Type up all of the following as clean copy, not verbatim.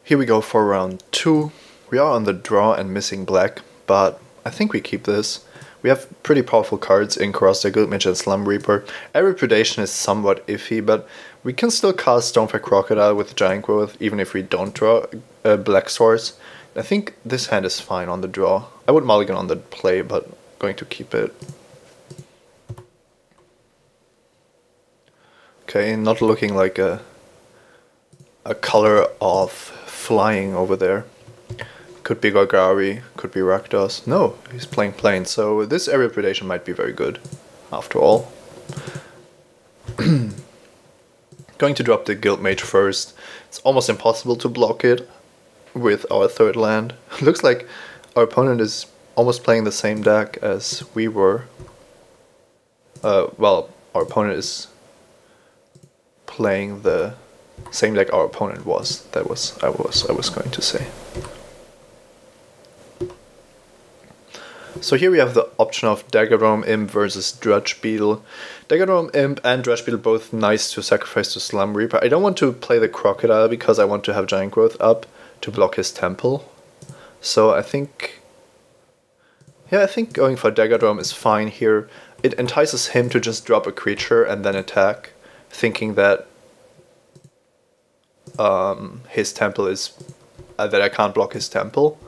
Here we go for round 2. We are on the draw and missing black, but I think we keep this. We have pretty powerful cards in Corrosive Guildmage and Slum Reaper. Aerial Predation is somewhat iffy, but we can still cast Stonefire Crocodile with Giant Growth, even if we don't draw a black source. I think this hand is fine on the draw. I would mulligan on the play, but going to keep it. Okay, not looking like a color of flying over there. Could be Gargari, could be Rakdos. No, he's playing plain, so this Aerial Predation might be very good, after all. Going to drop the Guildmage first. It's almost impossible to block it with our third land. Looks like our opponent is almost playing the same deck as we were. Well, our opponent is playing the same deck our opponent was. I was going to say. So here we have the option of Daggerome Imp versus Drudge Beetle. Daggerome Imp and Drudge Beetle both nice to sacrifice to Slum Reaper. I don't want to play the Crocodile because I want to have Giant Growth up to block his Temple. So I think going for Daggerome is fine here. It entices him to just drop a creature and then attack, thinking that his Temple is that I can't block his Temple.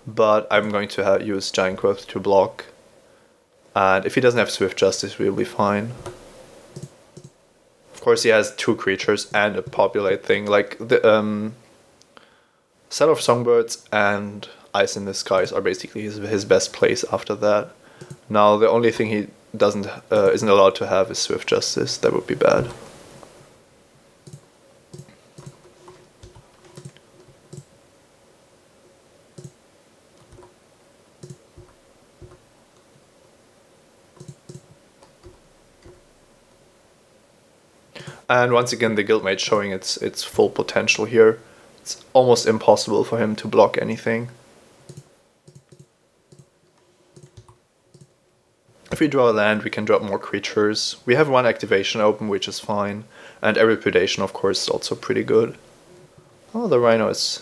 But I'm going to use Giant Growth to block, and if he doesn't have Swift Justice, we'll be fine. Of course, he has 2 creatures and a populate thing, like the Set of Songbirds and Ice in the Skies are basically his best plays after that. Now, the only thing he isn't allowed to have is Swift Justice. That would be bad. And once again, the Guildmage showing its full potential here. It's almost impossible for him to block anything. If we draw a land, we can drop more creatures. We have 1 activation open, which is fine. And Aerial Predation, of course, is also pretty good. Oh, the Rhino is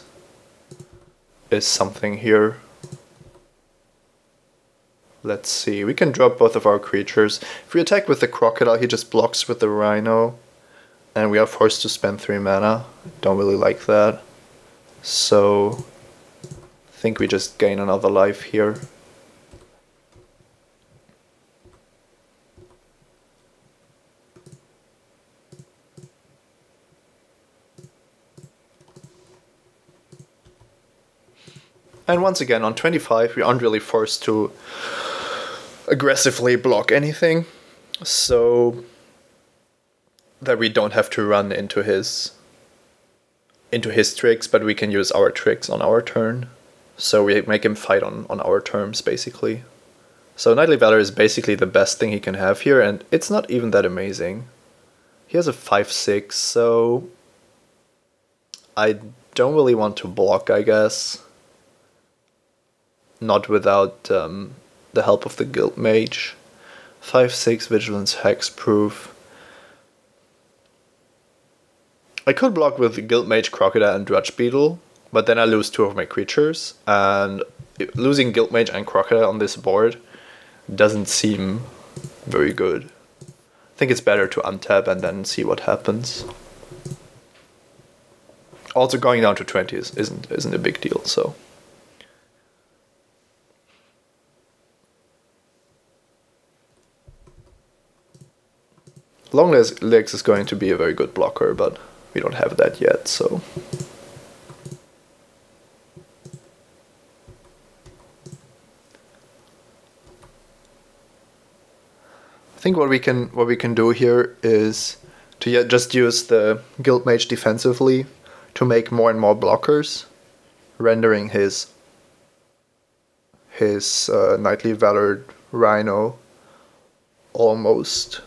something here. Let's see, we can drop both of our creatures. If we attack with the Crocodile, he just blocks with the Rhino. And we are forced to spend 3 mana. Don't really like that. So I think we just gain another life here. And once again, on 25, we aren't really forced to aggressively block anything. So that we don't have to run into his tricks, but we can use our tricks on our turn. So we make him fight on our terms, basically. So Knightly Valor is basically the best thing he can have here, and it's not even that amazing. He has a 5/6, so I don't really want to block, I guess. Not without the help of the Guildmage. 5/6 Vigilance, Hexproof. I could block with Guildmage, Crocodile, and Drudge Beetle, but then I lose 2 of my creatures, and losing Guildmage and Crocodile on this board doesn't seem very good. I think it's better to untap and then see what happens. Also, going down to 20 isn't a big deal, so. Long Legs is going to be a very good blocker, but we don't have that yet, so. I think what we can do here is to just use the Guildmage defensively to make more and more blockers, rendering his Knightly Valor Rhino almost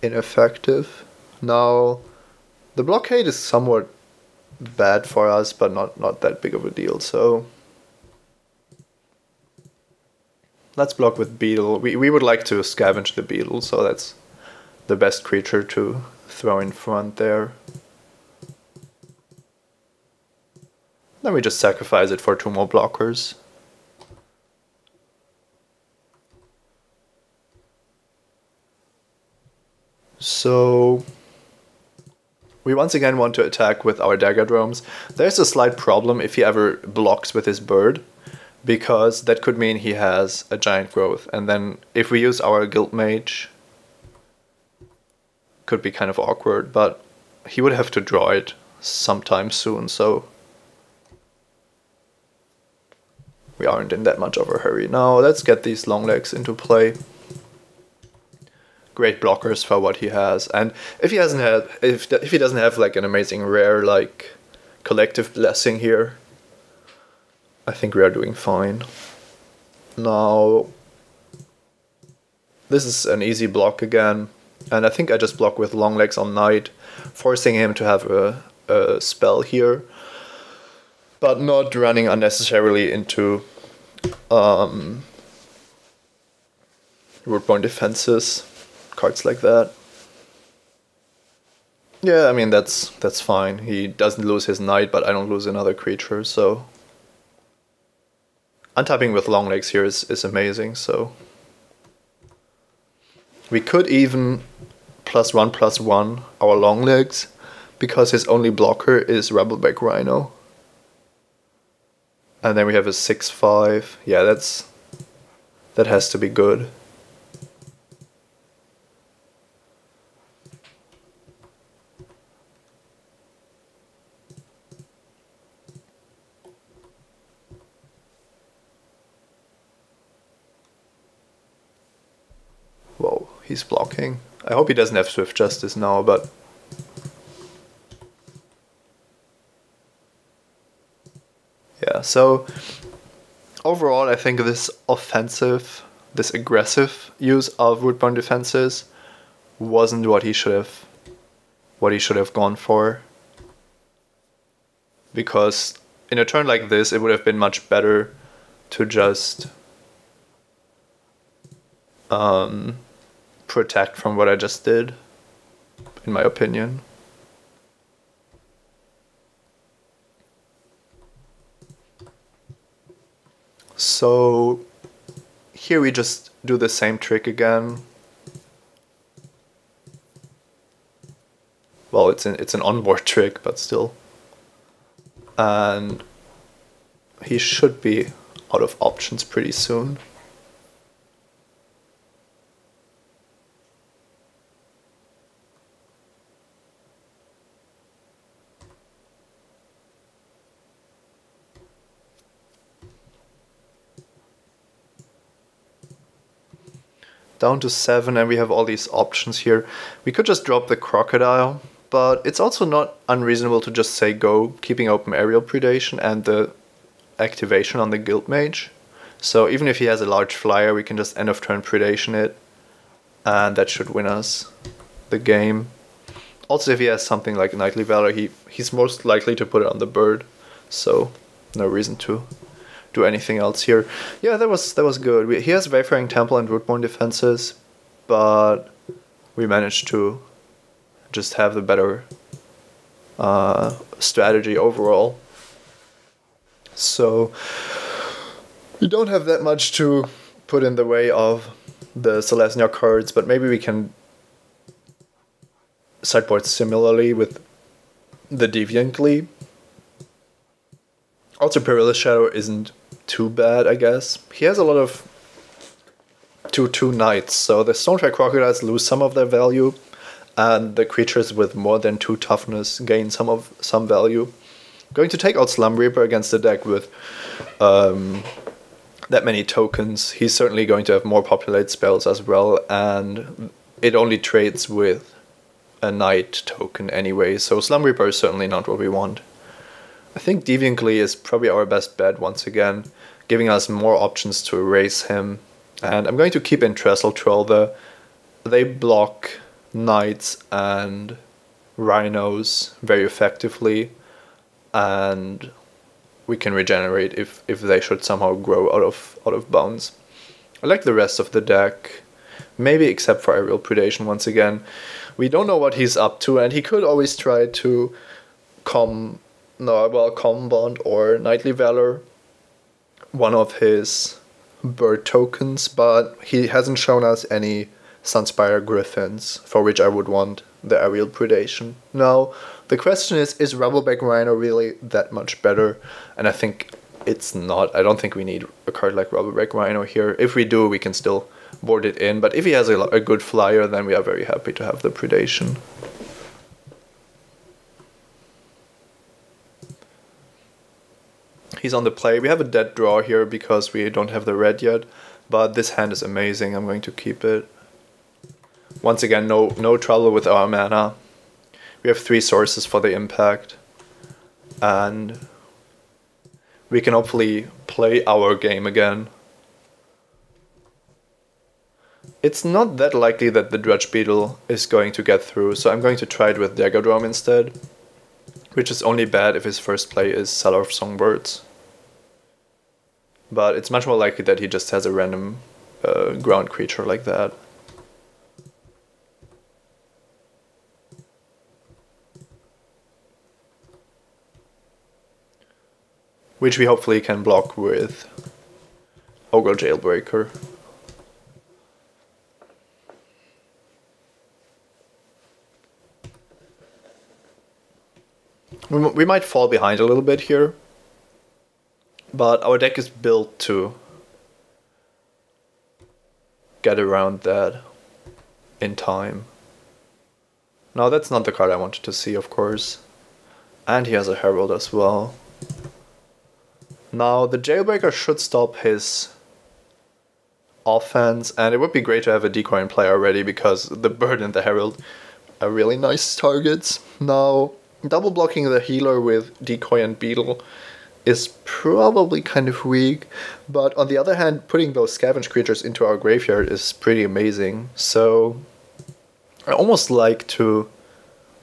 ineffective. Now, the blockade is somewhat bad for us, but not that big of a deal, so let's block with Beetle. We would like to scavenge the Beetle, so that's the best creature to throw in front there. Then we just sacrifice it for 2 more blockers. So we once again want to attack with our dagger drones. There's a slight problem if he ever blocks with his bird, because that could mean he has a giant growth, and then if we use our guild mage, could be kind of awkward, but he would have to draw it sometime soon, so we aren't in that much of a hurry. Now let's get these long legs into play. Great blockers for what he has, and if he doesn't have like an amazing rare like collective blessing here, I think we are doing fine. Now this is an easy block again, and I think I just block with long legs on knight, forcing him to have a spell here, but not running unnecessarily into root-borne defenses, cards like that. Yeah, I mean that's fine. He doesn't lose his knight, but I don't lose another creature, so untapping with long legs here is amazing. So we could even +1/+1 our long legs, because his only blocker is Rubbleback Rhino. And then we have a 6/5. Yeah, that has to be good. Whoa, he's blocking. I hope he doesn't have Swift Justice now, but yeah, so overall I think this aggressive use of root-borne defenses wasn't what he should have gone for. Because in a turn like this it would have been much better to just protect from what I just did, in my opinion. So here we just do the same trick again. Well, it's an onboard trick, but still. And he should be out of options pretty soon. Down to 7, and we have all these options here. We could just drop the Crocodile, but it's also not unreasonable to just say go, keeping open Aerial Predation and the activation on the Guild Mage. So even if he has a large flyer, we can just end of turn Predation it, and that should win us the game. Also, if he has something like Knightly Valor, he's most likely to put it on the bird, so no reason to do anything else here. Yeah, that was good. He has Wayfaring Temple and Root-borne defenses, but we managed to just have the better strategy overall. So we don't have that much to put in the way of the Selesnya cards, but maybe we can sideboard similarly with the Deviantly. Also, Perilous Shadow isn't too bad, I guess. He has a lot of 2/2 knights, so the Stonetrike Crocodiles lose some of their value, and the creatures with more than 2 toughness gain some value. Going to take out Slum Reaper against the deck with that many tokens. He's certainly going to have more populate spells as well, and it only trades with a knight token anyway, so Slum Reaper is certainly not what we want. I think Deviantly is probably our best bet once again, giving us more options to erase him. And I'm going to keep in Trestle Troll. They block knights and rhinos very effectively, and we can regenerate if they should somehow grow out of bounds. I like the rest of the deck, maybe except for Aerial Predation once again. We don't know what he's up to, and he could always try to come no, well, Common Bond or Knightly Valor, one of his bird tokens, but he hasn't shown us any Sunspire Griffins, for which I would want the Aerial Predation. Now, the question is Rubbleback Rhino really that much better? And I think it's not. I don't think we need a card like Rubbleback Rhino here. If we do, we can still board it in, but if he has a good flyer, then we are very happy to have the Predation. He's on the play. We have a dead draw here because we don't have the red yet, but this hand is amazing. I'm going to keep it. Once again, no trouble with our mana. We have 3 sources for the impact, and we can hopefully play our game again. It's not that likely that the Dredge Beetle is going to get through, so I'm going to try it with Dagger Drum instead, which is only bad if his first play is Seller of Songbirds. But it's much more likely that he just has a random ground creature like that. Which we hopefully can block with Ogre Jailbreaker. We might fall behind a little bit here, but our deck is built to get around that in time. Now that's not the card I wanted to see, of course. And he has a Herald as well. Now the Jailbreaker should stop his offense, and it would be great to have a Decoy in play already because the Bird and the Herald are really nice targets. Now, double blocking the healer with Decoy and Beetle is probably kind of weak, but on the other hand, putting those scavenge creatures into our graveyard is pretty amazing. So I almost like to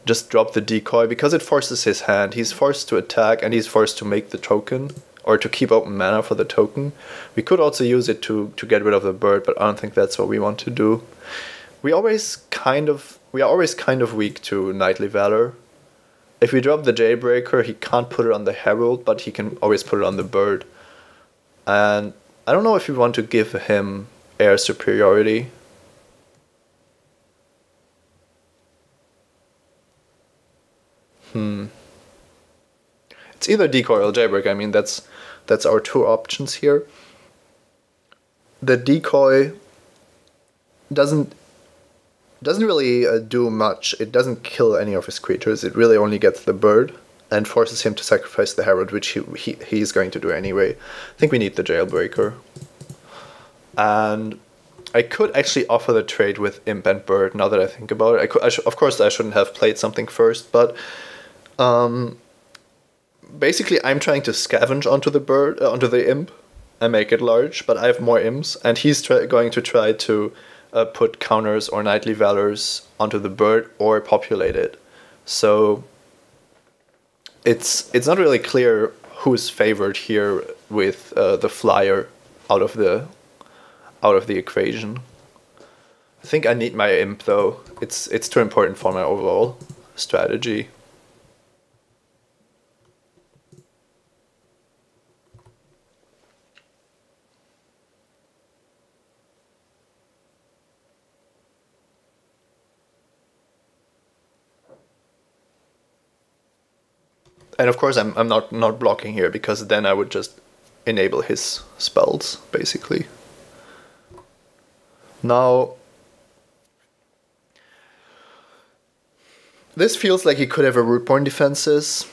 just drop the Decoy because it forces his hand. He's forced to attack and he's forced to make the token, or to keep open mana for the token. We could also use it to get rid of the bird, but I don't think that's what we want to do. We are always kind of weak to Knightly Valor. If we drop the Jailbreaker, he can't put it on the Herald, but he can always put it on the bird. And I don't know if we want to give him air superiority. It's either Decoy or Jailbreaker. I mean, that's our 2 options here. The Decoy doesn't really do much. It doesn't kill any of his creatures. It really only gets the bird and forces him to sacrifice the Herald, which he's going to do anyway. I think we need the Jailbreaker. And I could actually offer the trade with Imp and Bird now that I think about it. Of course, I shouldn't have played something first, but basically I'm trying to scavenge onto the bird, onto the Imp, and make it large, but I have more Imps, and he's going to try to put counters or Knightly Valors onto the bird or populate it. So it's not really clear who's favored here with the flyer out of the equation. I think I need my Imp though. It's too important for my overall strategy. And of course I'm not blocking here, because then I would just enable his spells, basically. Now, this feels like he could have a Rootborn defenses,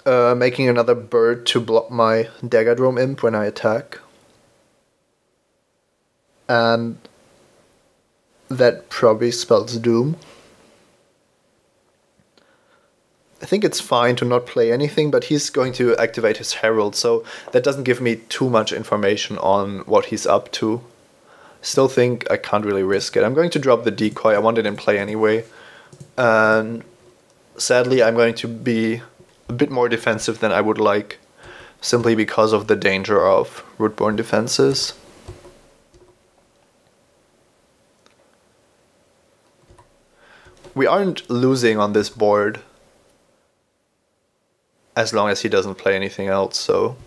making another bird to block my Daggerdrome Imp when I attack. And that probably spells Doom. I think it's fine to not play anything, but he's going to activate his Herald, so that doesn't give me too much information on what he's up to. Still think I can't really risk it. I'm going to drop the Decoy. I want it in play anyway. And sadly, I'm going to be a bit more defensive than I would like, simply because of the danger of Rootborn defenses. We aren't losing on this board. as long as he doesn't play anything else, so...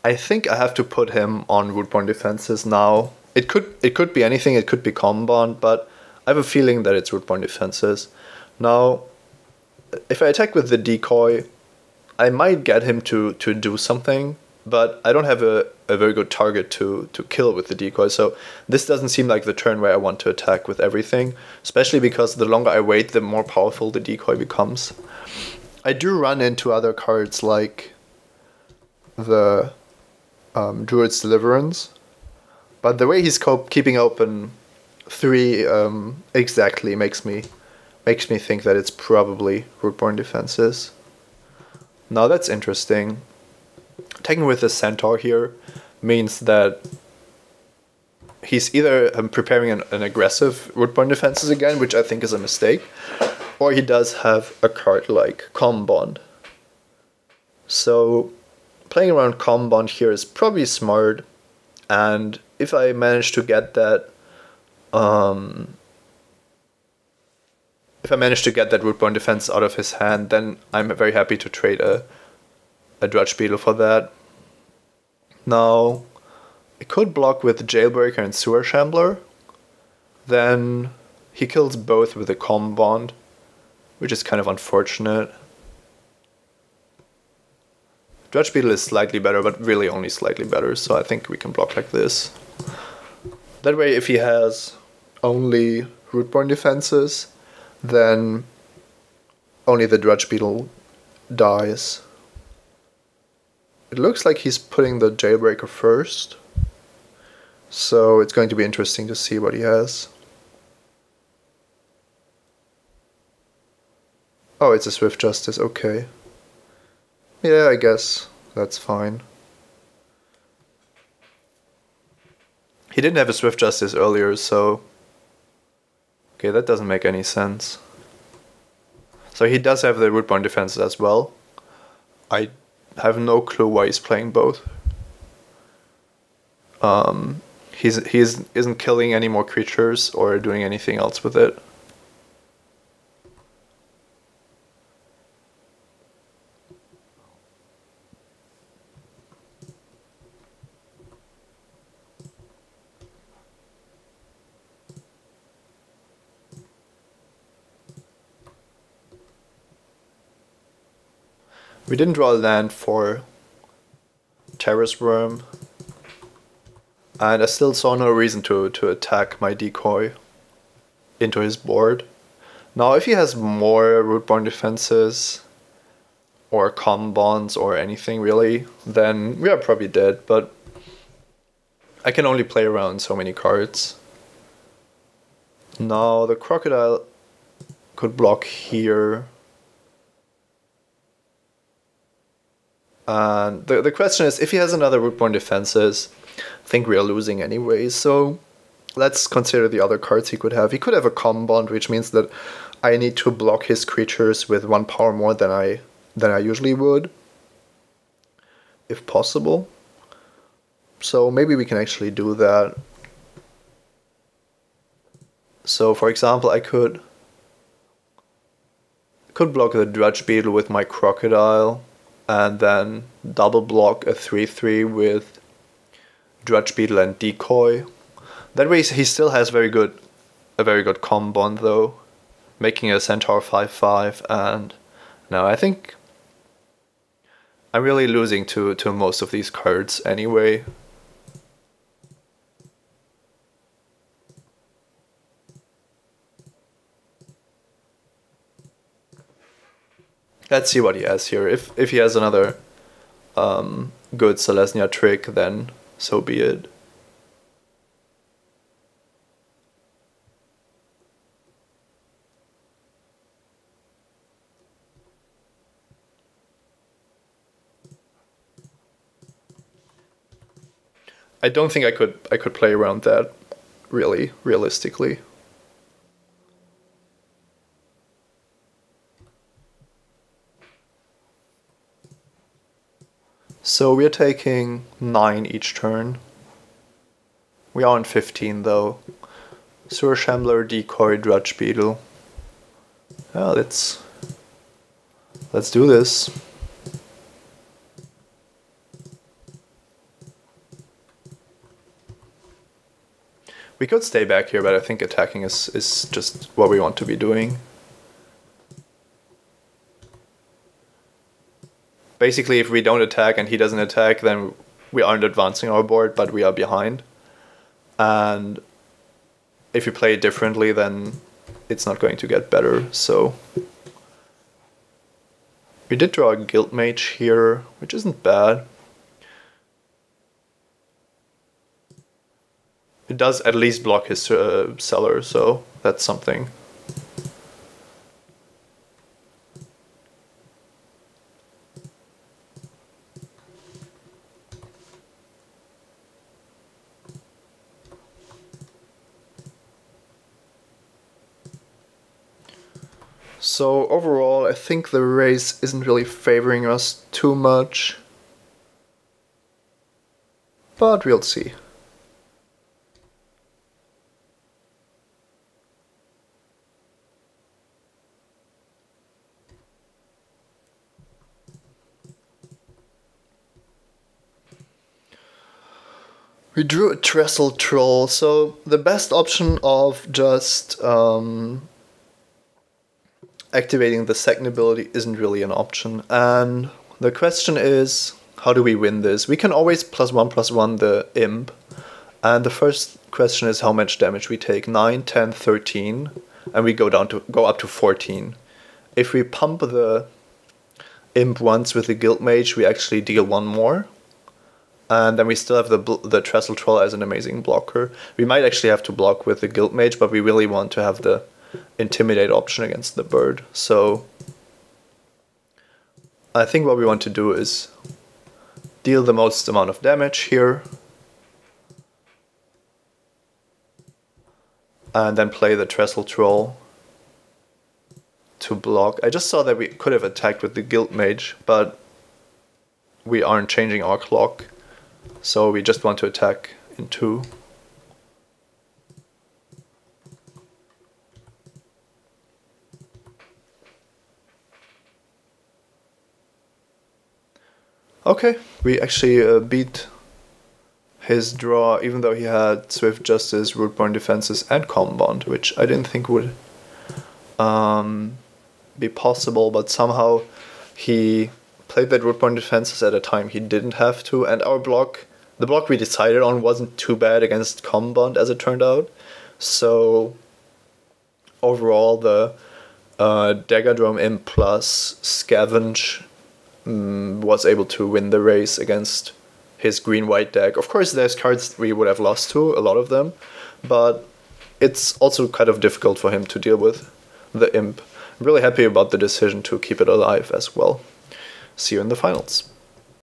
I think I have to put him on Rootborn Defenses now. It could be anything, it could be Common Bond, but I have a feeling that it's Rootborn Defenses. Now, if I attack with the decoy, I might get him to do something, but I don't have a very good target to kill with the decoy, so this doesn't seem like the turn where I want to attack with everything, especially because the longer I wait, the more powerful the decoy becomes. I do run into other cards like the Druid's Deliverance, but the way he's keeping open 3 exactly makes me think that it's probably Rootborn Defenses. Now that's interesting. Taking with the Centaur here means that he's either preparing an aggressive Rootborn Defenses again, which I think is a mistake, or he does have a card like Common Bond. So playing around Common Bond here is probably smart, and if I manage to get that Rootborn Defense out of his hand, then I'm very happy to trade a Drudge Beetle for that. Now, I could block with Jailbreaker and Sewer Shambler. Then he kills both with a Common Bond, which is kind of unfortunate. Drudge Beetle is slightly better, but really only slightly better, so I think we can block like this. That way, if he has only Rootborn Defenses, then only the Drudge Beetle dies. It looks like he's putting the Jailbreaker first, so it's going to be interesting to see what he has. Oh, it's a Swift Justice, okay. Yeah, I guess that's fine. He didn't have a Swift Justice earlier, so... Okay, that doesn't make any sense. So he does have the Rootborn Defenses as well. I have no clue why he's playing both. He isn't killing any more creatures or doing anything else with it. We didn't draw a land for Terrace Worm, and I still saw no reason to attack my decoy into his board. Now if he has more Rootborn Defenses or Common Bonds or anything really, then we are probably dead, but I can only play around so many cards. Now the Crocodile could block here. And the question is, if he has another Rootborn Defenses, I think we are losing anyway, so let's consider the other cards he could have. He could have a Common Bond, which means that I need to block his creatures with 1 power more than I usually would, if possible. So maybe we can actually do that. So for example, I could block the Drudge Beetle with my Crocodile, and then double block a 3/3 with Drudge Beetle and Decoy. That way he still has a very good Common Bond though, making a Centaur 5/5, and now I think I'm really losing to most of these cards anyway. Let's see what he has here. If he has another good Selesnya trick, then so be it. I don't think I could play around that really realistically. So we're taking 9 each turn. We are on 15 though. Sewer Shambler, Decoy, Drudge Beetle. Yeah, let's do this. We could stay back here, but I think attacking is just what we want to be doing. Basically, if we don't attack and he doesn't attack, then we aren't advancing our board, but we are behind. And if you play it differently, then it's not going to get better, so... We did draw a Guild Mage here, which isn't bad. It does at least block his cellar, so that's something. So overall, I think the race isn't really favoring us too much, but we'll see. We drew a Trestle Troll, so the best option of just activating the second ability isn't really an option. And the question is, how do we win this? We can always +1/+1 the imp. And the first question is how much damage we take. 9, 10, 13, and we go up to 14. If we pump the imp once with the Guild Mage, we actually deal 1 more. And then we still have the Trestle Troll as an amazing blocker. We might actually have to block with the Guild Mage, but we really want to have the Intimidate option against the bird. So I think what we want to do is deal the most amount of damage here. And then play the Trestle Troll to block. I just saw that we could have attacked with the Guild Mage, but we aren't changing our clock. So we just want to attack in 2. Okay, we actually beat his draw, even though he had Swift Justice, Rootborn Defenses, and Calm Bond, which I didn't think would be possible, but somehow he played that Rootborn Defenses at a time he didn't have to, and our block, the block we decided on, wasn't too bad against Calm Bond as it turned out. So overall, the Daggerdrome Imp plus Scavenge was able to win the race against his green-white deck. Of course, there's cards we would have lost to, a lot of them, but it's also kind of difficult for him to deal with the Imp. I'm really happy about the decision to keep it alive as well. See you in the finals.